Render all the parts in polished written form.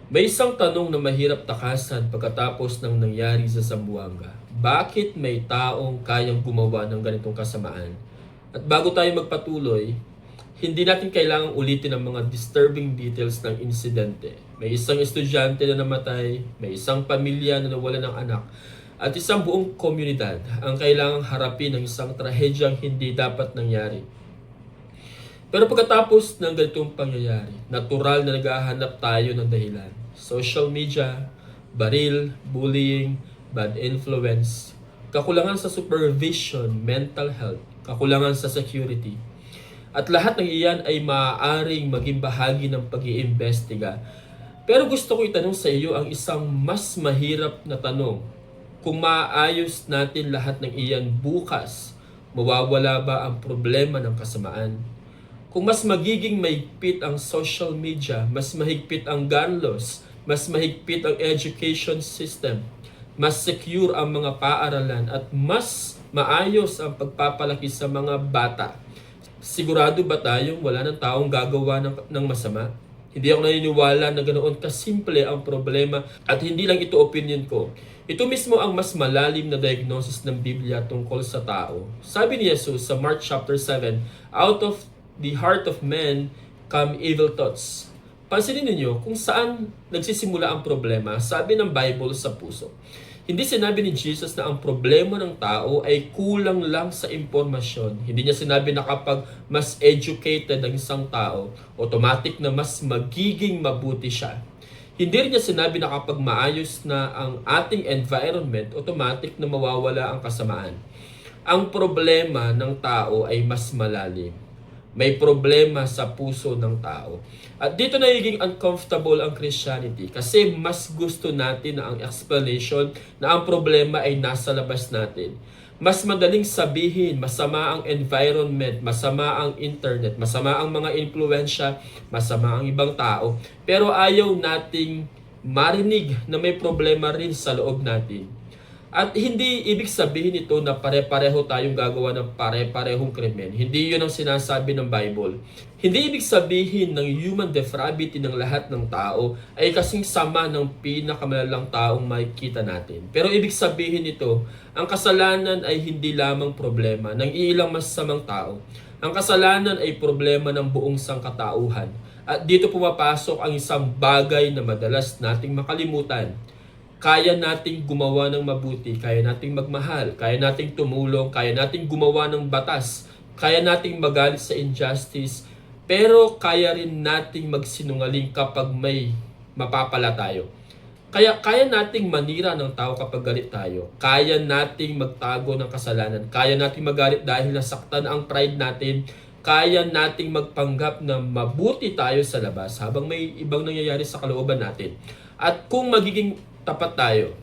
May isang tanong na mahirap takasan pagkatapos ng nangyari sa Zamboanga. Bakit may taong kayang gumawa ng ganitong kasamaan? At bago tayo magpatuloy, hindi natin kailangang ulitin ang mga disturbing details ng insidente. May isang estudyante na namatay, may isang pamilya na nawala ng anak, at isang buong komunidad ang kailangang harapin ng isang trahedyang hindi dapat nangyari. Pero pagkatapos ng ganitong pangyayari, natural na naghahanap tayo ng dahilan. Social media, baril, bullying, bad influence, kakulangan sa supervision, mental health, kakulangan sa security. At lahat ng iyan ay maaaring maging bahagi ng pag-iimbestiga. Pero gusto ko itanong sa iyo ang isang mas mahirap na tanong. Kung maayos natin lahat ng iyan bukas, mawawala ba ang problema ng kasamaan? Kung mas magiging mahigpit ang social media, mas mahigpit ang gun laws, mas mahigpit ang education system, mas secure ang mga paaralan at mas maayos ang pagpapalaki sa mga bata, sigurado ba tayong wala ng taong gagawa ng masama? Hindi ako naniniwala na ganoon kasimple ang problema at hindi lang ito opinion ko. Ito mismo ang mas malalim na diagnosis ng Biblia tungkol sa tao. Sabi ni Jesus sa Mark chapter 7, out of the heart of man come evil thoughts. Pansinin ninyo kung saan nagsisimula ang problema, sabi ng Bible sa puso. Hindi sinabi ni Jesus na ang problema ng tao ay kulang lang sa impormasyon. Hindi niya sinabi na kapag mas educated ang isang tao, automatic na mas magiging mabuti siya. Hindi rin niya sinabi na kapag maayos na ang ating environment, automatic na mawawala ang kasamaan. Ang problema ng tao ay mas malalim. May problema sa puso ng tao. At dito nagiging uncomfortable ang Christianity kasi mas gusto natin na ang explanation na ang problema ay nasa labas natin. Mas madaling sabihin, masama ang environment, masama ang internet, masama ang mga influensya, masama ang ibang tao. Pero ayaw nating marinig na may problema rin sa loob natin. At hindi ibig sabihin ito na pare-pareho tayong gagawa ng pare-parehong krimen. Hindi yun ang sinasabi ng Bible. Hindi ibig sabihin ng human depravity ng lahat ng tao ay kasing sama ng pinakamalalang taong makikita natin. Pero ibig sabihin ito, ang kasalanan ay hindi lamang problema ng ilang masasamang tao. Ang kasalanan ay problema ng buong sangkatauhan. At dito pumapasok ang isang bagay na madalas nating makalimutan. Kaya nating gumawa ng mabuti, kaya nating magmahal, kaya nating tumulong, kaya nating gumawa ng batas, kaya nating magalit sa injustice, pero kaya rin nating magsinungaling kapag may mapapala tayo. Kaya nating manira ng tao kapag galit tayo. Kaya nating magtago ng kasalanan. Kaya nating magalit dahil nasaktan ang pride natin. Kaya nating magpanggap na mabuti tayo sa labas habang may ibang nangyayari sa kalooban natin. At kung magiging tapat tayo,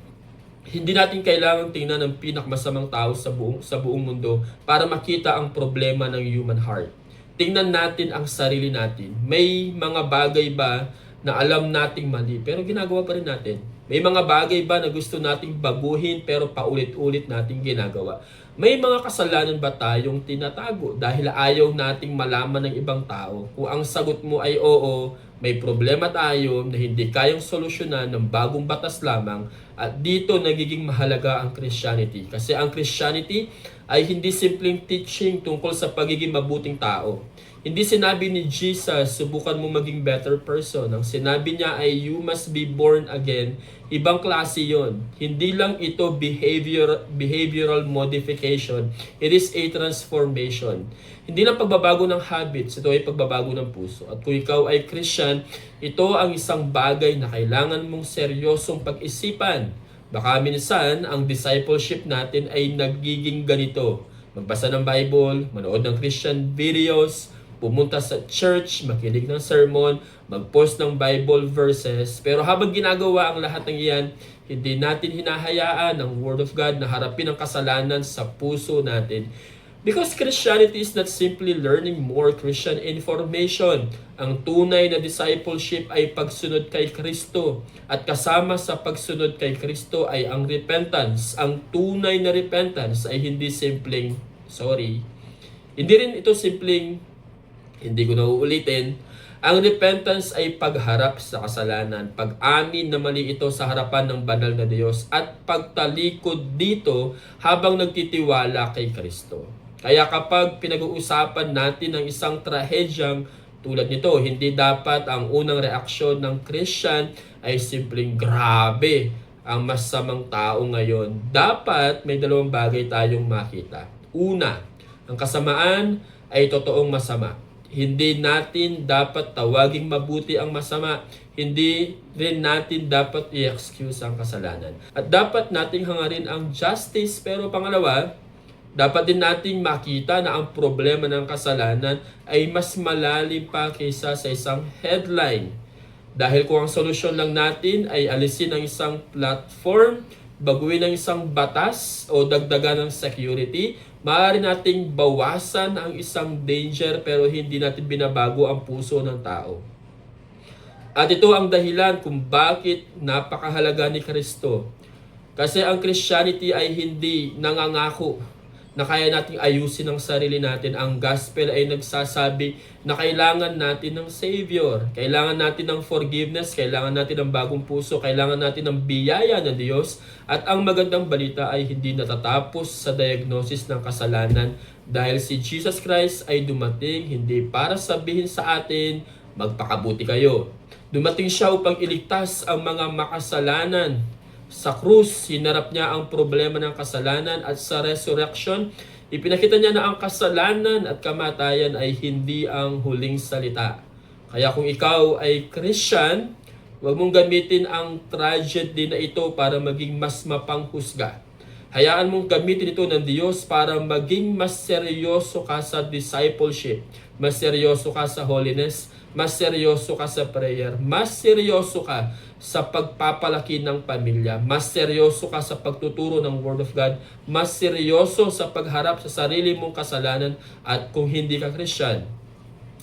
hindi natin kailangang tingnan ng pinakamasamang tao sa buong mundo para makita ang problema ng human heart. Tingnan natin ang sarili natin. May mga bagay ba na alam nating mali pero ginagawa pa rin natin? May mga bagay ba na gusto nating baguhin pero paulit-ulit nating ginagawa? May mga kasalanan ba tayong tinatago dahil ayaw nating malaman ng ibang tao? Kung ang sagot mo ay oo, may problema tayo na hindi kayang solusyonan ng bagong batas lamang, at dito nagiging mahalaga ang Christianity. Kasi ang Christianity ay hindi simpleng teaching tungkol sa pagiging mabuting tao. Hindi sinabi ni Jesus, subukan mo maging better person. Ang sinabi niya ay you must be born again. Ibang klase yon. Hindi lang ito behavioral modification. It is a transformation. Hindi lang pagbabago ng habits, ito ay pagbabago ng puso. At kung ikaw ay Christian, ito ang isang bagay na kailangan mong seryosong pag-isipan. Baka minsan, ang discipleship natin ay nagiging ganito. Magbasa ng Bible, manood ng Christian videos, pumunta sa church, makinig ng sermon, mag-post ng Bible verses. Pero habang ginagawa ang lahat ng iyan, hindi natin hinahayaan ang Word of God na harapin ang kasalanan sa puso natin. Because Christianity is not simply learning more Christian information. Ang tunay na discipleship ay pagsunod kay Kristo. At kasama sa pagsunod kay Kristo ay ang repentance. Ang tunay na repentance ay hindi simpleng, hindi rin ito simpleng, hindi ko na uulitin, Ang repentance ay pagharap sa kasalanan, pag-amin na mali ito sa harapan ng banal na Diyos at pagtalikod dito habang nagtitiwala kay Kristo. Kaya kapag pinag-uusapan natin ang isang trahedyang tulad nito, hindi dapat ang unang reaksyon ng Christian ay simpleng grabe ang masamang tao ngayon. Dapat may dalawang bagay tayong makita. Una, ang kasamaan ay totoong masama. Hindi natin dapat tawaging mabuti ang masama. Hindi rin natin dapat i-excuse ang kasalanan. At dapat nating hangarin ang justice. Pero pangalawa, dapat din nating makita na ang problema ng kasalanan ay mas malalim pa kaysa sa isang headline. Dahil kung ang solusyon lang natin ay alisin ang isang platform, baguhin ang isang batas o dagdagan ng security, maaari nating bawasan ang isang danger pero hindi natin binabago ang puso ng tao. At ito ang dahilan kung bakit napakahalaga ni Kristo. Kasi ang Christianity ay hindi nangangako na kaya nating ayusin ang sarili natin. Ang gospel ay nagsasabi na kailangan natin ng Savior. Kailangan natin ng forgiveness, kailangan natin ng bagong puso, kailangan natin ng biyaya ng Diyos. At ang magandang balita ay hindi natatapos sa diagnosis ng kasalanan dahil si Jesus Christ ay dumating hindi para sabihin sa atin, magpakabuti kayo. Dumating siya upang iligtas ang mga makasalanan. Sa krus, hinarap niya ang problema ng kasalanan at sa resurrection, ipinakita niya na ang kasalanan at kamatayan ay hindi ang huling salita. Kaya kung ikaw ay Christian, huwag mong gamitin ang tragedy na ito para maging mas mapanghusga. Hayaan mong gamitin ito ng Diyos para maging mas seryoso ka sa discipleship, mas seryoso ka sa holiness, mas seryoso ka sa prayer, mas seryoso ka sa pagpapalaki ng pamilya, mas seryoso ka sa pagtuturo ng Word of God, mas seryoso sa pagharap sa sarili mong kasalanan. At kung hindi ka Christian,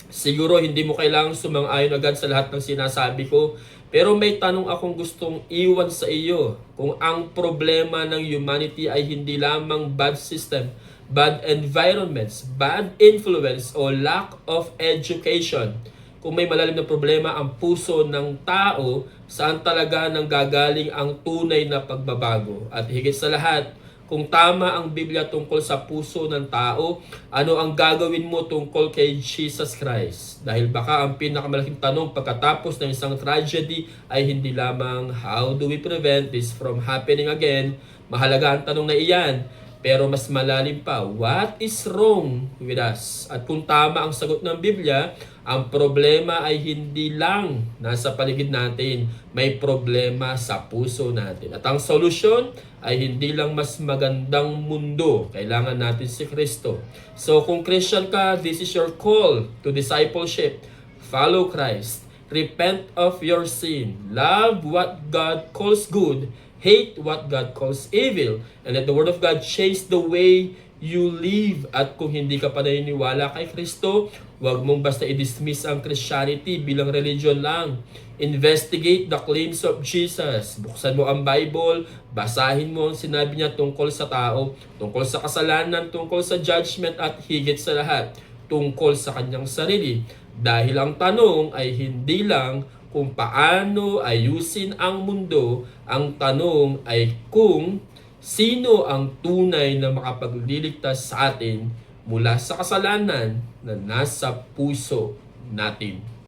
siguro hindi mo kailangang sumang-ayon agad sa lahat ng sinasabi ko, pero may tanong akong gustong iwan sa iyo. Kung ang problema ng humanity ay hindi lamang bad system, bad environments, bad influence, o lack of education, kung may malalim na problema ang puso ng tao, saan talaga nanggagaling ang tunay na pagbabago? At higit sa lahat, kung tama ang Biblia tungkol sa puso ng tao, ano ang gagawin mo tungkol kay Jesus Christ? Dahil baka ang pinakamalaking tanong pagkatapos ng isang tragedy ay hindi lamang how do we prevent this from happening again? Mahalaga ang tanong na iyan. Pero mas malalim pa, what is wrong with us? At kung tama ang sagot ng Biblia, ang problema ay hindi lang nasa paligid natin, may problema sa puso natin. At ang solusyon ay hindi lang mas magandang mundo, kailangan natin si Kristo. So kung Christian ka, this is your call to discipleship. Follow Christ. Repent of your sin. Love what God calls good. Hate what God calls evil. And let the Word of God change the way you live. At kung hindi ka pa naniniwala kay Kristo, huwag mong basta i-dismiss ang Christianity bilang religion lang. Investigate the claims of Jesus. Buksan mo ang Bible, basahin mo ang sinabi niya tungkol sa tao, tungkol sa kasalanan, tungkol sa judgment, at higit sa lahat, tungkol sa kanyang sarili. Dahil ang tanong ay hindi lang kung paano ayusin ang mundo, ang tanong ay kung sino ang tunay na makapagliligtas sa atin mula sa kasalanan na nasa puso natin.